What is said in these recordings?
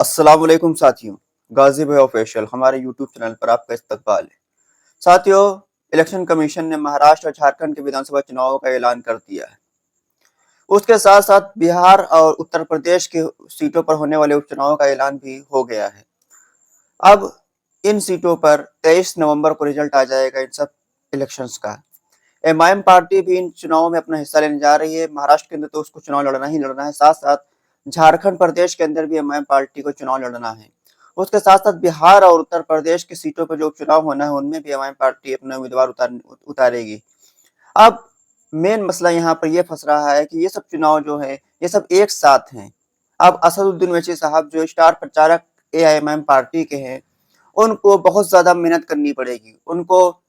अस्सलाम वालेकुम साथियों। गाजी भाई ऑफिशियल हमारे यूट्यूब चैनल पर आपका इस्तकबाल है। साथियों, इलेक्शन कमीशन ने महाराष्ट्र और झारखंड के विधानसभा चुनावों का ऐलान कर दिया है। उसके साथ साथ बिहार और उत्तर प्रदेश के सीटों पर होने वाले उपचुनावों का ऐलान भी हो गया है। अब इन सीटों पर 23 नवंबर को रिजल्ट आ जाएगा इन सब इलेक्शंस का। एमआईएम पार्टी भी इन चुनावों में अपना हिस्सा लेने जा रही है। महाराष्ट्र के अंदर तो उसको चुनाव लड़ना ही लड़ना है, साथ साथ झारखंड प्रदेश के अंदर भी एमआईएम पार्टी को चुनाव लड़ना है। उसके साथ साथ बिहार और उत्तर प्रदेश की सीटों पर जो उपचुनाव होना है उनमें भी एमआईएम पार्टी अपने उम्मीदवार उतारेगी। अब मेन मसला यहाँ पर यह फंस रहा है कि ये सब चुनाव जो है ये सब एक साथ हैं। अब असदुद्दीन ओवैसी साहब जो स्टार प्रचारक एआईएमआईएम पार्टी के हैं, उनको बहुत ज्यादा मेहनत करनी पड़ेगी। उनको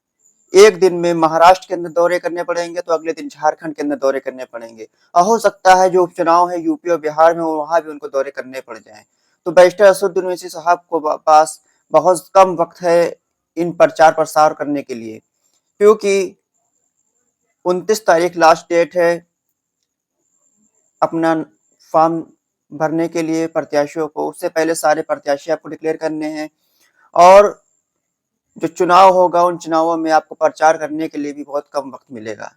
एक दिन में महाराष्ट्र के अंदर दौरे करने पड़ेंगे तो अगले दिन झारखंड के अंदर दौरे करने पड़ेंगे, और हो सकता है जो उपचुनाव है यूपी और बिहार में वहां भी उनको दौरे करने पड़ जाएं। तो बैरिस्टर असदुद्दीन ओवैसी साहब को पास बहुत कम वक्त है इन प्रचार प्रसार करने के लिए, क्योंकि 29 तारीख लास्ट डेट है अपना फॉर्म भरने के लिए प्रत्याशियों को। उससे पहले सारे प्रत्याशी आपको डिक्लेयर करने हैं, और जो चुनाव होगा उन चुनावों में आपको प्रचार करने के लिए भी बहुत कम वक्त मिलेगा।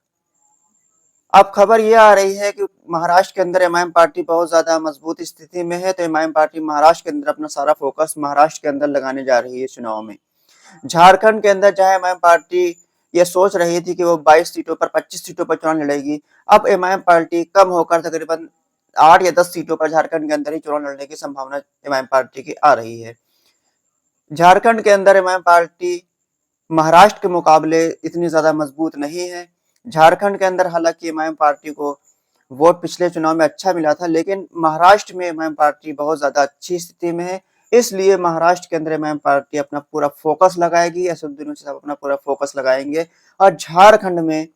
अब खबर ये आ रही है कि महाराष्ट्र के अंदर एमआईएम पार्टी बहुत ज्यादा मजबूत स्थिति में है, तो एमआईएम पार्टी महाराष्ट्र के अंदर अपना सारा फोकस महाराष्ट्र के अंदर लगाने जा रही है चुनाव में। झारखंड के अंदर जहां एमआईएम पार्टी ये सोच रही थी कि वो 22 सीटों पर 25 सीटों पर चुनाव लड़ेगी, अब एमआईएम पार्टी कम होकर तकरीबन 8 या 10 सीटों पर झारखंड के अंदर ही चुनाव लड़ने की संभावना एमआईएम पार्टी की आ रही है। झारखंड के अंदर एमआईएम पार्टी महाराष्ट्र के मुकाबले इतनी ज्यादा मजबूत नहीं है। झारखंड के अंदर हालांकि एमआईएम पार्टी को वोट पिछले चुनाव में अच्छा मिला था, लेकिन महाराष्ट्र में एमआईएम पार्टी बहुत ज्यादा अच्छी स्थिति में है। इसलिए महाराष्ट्र के अंदर एमआईएम पार्टी अपना पूरा फोकस लगाएगी, असदुद्दीन ओवैसी साहब अपना पूरा फोकस लगाएंगे। और झारखंड में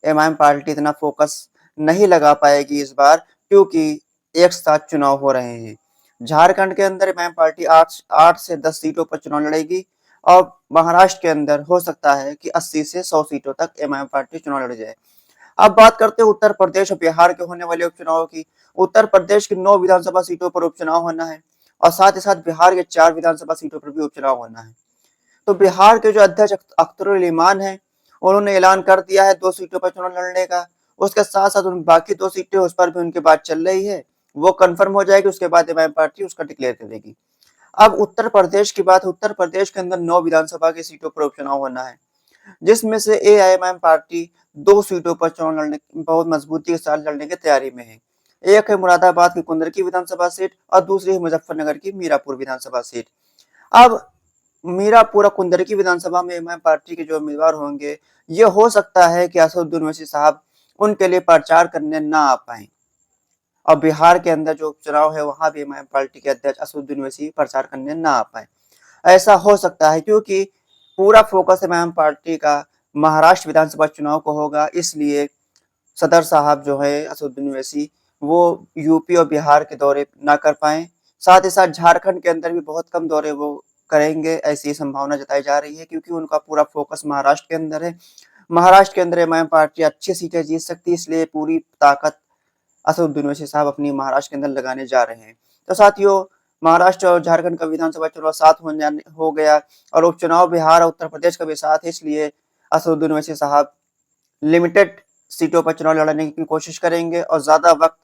एमआईएम पार्टी इतना फोकस नहीं लगा पाएगी इस बार, क्योंकि एक साथ चुनाव हो रहे हैं। झारखंड के अंदर एमआईएम पार्टी 8 से 10 सीटों पर चुनाव लड़ेगी, और महाराष्ट्र के अंदर हो सकता है कि 80 से 100 सीटों तक एमआईएम पार्टी चुनाव लड़ जाए। अब बात करते हैं उत्तर प्रदेश और बिहार के होने वाले उपचुनाव की। उत्तर प्रदेश की 9 विधानसभा सीटों पर उपचुनाव होना है, और साथ ही साथ बिहार के 4 विधानसभा सीटों पर भी उपचुनाव होना है। तो बिहार के जो अध्यक्ष अख्तरुल इमान है, उन्होंने ऐलान कर दिया है 2 सीटों पर चुनाव लड़ने का। उसके साथ साथ उन बाकी 2 सीटें उस पर भी उनकी बात चल रही है, वो कंफर्म हो जाएगी, उसके बाद एमआईएम पार्टी उसका डिक्लेयर करेगी। अब उत्तर प्रदेश की बात, उत्तर प्रदेश के अंदर 9 विधानसभा की सीटों पर उपचुनाव होना है, जिसमें से एआईएमआईएम पार्टी 2 सीटों पर चुनाव लड़ने बहुत मजबूती के साथ लड़ने की तैयारी में है। एक है मुरादाबाद की कुंदरकी विधानसभा सीट, और दूसरी है मुजफ्फरनगर की मीरापुर विधानसभा सीट। अब मीरापुर और कुंदरकी विधानसभा में एमआईएम पार्टी के जो उम्मीदवार होंगे, ये हो सकता है कि असदुद्दीन ओवैसी साहब उनके लिए प्रचार करने ना आ पाए। और बिहार के अंदर जो उपचुनाव है वहां भी एमआईएम पार्टी के अध्यक्ष असदुद्दीन ओवैसी प्रचार करने ना आ पाए। ऐसा हो सकता है क्योंकि पूरा फोकस एमआईएम पार्टी का महाराष्ट्र विधानसभा चुनाव को होगा, इसलिए सदर साहब जो है असदुद्दीन ओवैसी, वो यूपी और बिहार के दौरे ना कर पाए। साथ ही साथ झारखंड के अंदर भी बहुत कम दौरे वो करेंगे, ऐसी संभावना जताई जा रही है, क्योंकि उनका पूरा फोकस महाराष्ट्र के अंदर है। महाराष्ट्र के अंदर एमआईएम पार्टी अच्छी सीटें जीत सकती है, इसलिए पूरी ताकत असदुद्दीन ओवैसी साहब अपनी महाराष्ट्र के अंदर लगाने जा रहे हैं। तो साथियों, महाराष्ट्र और झारखंड का विधानसभा चुनाव साथ हो गया, और उपचुनाव बिहार और उत्तर प्रदेश का भी साथ है, इसलिए असदुद्दीन ओवैसी साहब लिमिटेड सीटों पर चुनाव लड़ने की कोशिश करेंगे, और ज्यादा वक्त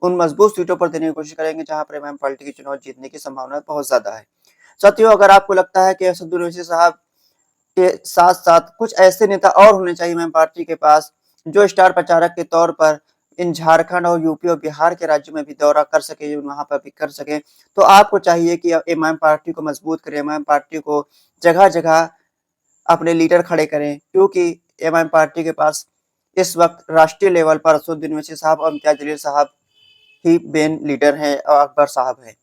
उन मजबूत सीटों पर देने की कोशिश करेंगे जहां पर एमआईएम पार्टी की चुनाव जीतने की संभावना बहुत ज्यादा है। साथियों, अगर आपको लगता है कि असदुद्दीन ओवैसी साहब के साथ साथ कुछ ऐसे नेता और होने चाहिए एमआईएम पार्टी के पास, जो स्टार प्रचारक के तौर पर इन झारखंड और यूपी और बिहार के राज्यों में भी दौरा कर सके, वहां पर भी कर सके, तो आपको चाहिए कि एमआईएम पार्टी को मजबूत करें, एमआईएम पार्टी को जगह जगह अपने लीडर खड़े करें, क्योंकि एमआईएम पार्टी के पास इस वक्त राष्ट्रीय लेवल पर असदुद्दीन ओवैसी साहब और इम्तियाज जलील साहब ही मेन लीडर हैं, और अकबर साहब हैं।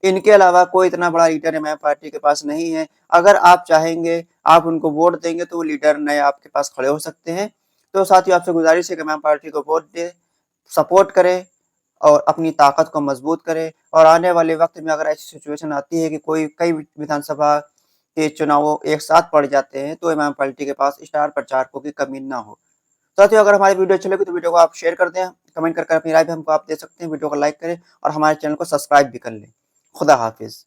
इनके अलावा कोई इतना बड़ा लीडर एमआईएम पार्टी के पास नहीं है। अगर आप चाहेंगे, आप उनको वोट देंगे, तो वो लीडर नए आपके पास खड़े हो सकते हैं। तो साथियों, आपसे गुजारिश है कि एमआईएम पार्टी को वोट दें, सपोर्ट करें, और अपनी ताकत को मजबूत करें। और आने वाले वक्त में अगर ऐसी सिचुएशन आती है कि कोई कई विधानसभा के चुनाव एक साथ पड़ जाते हैं, तो एमआईएम पार्टी के पास स्टार प्रचारकों की कमी ना हो। साथियों, अगर हमारी वीडियो अच्छी लगी तो वीडियो को आप शेयर कर दें, कमेंट करके अपनी राय भी हमको आप दे सकते हैं, वीडियो को लाइक करें, और हमारे चैनल को सब्सक्राइब भी कर लें। खुदा हाफ़िज़।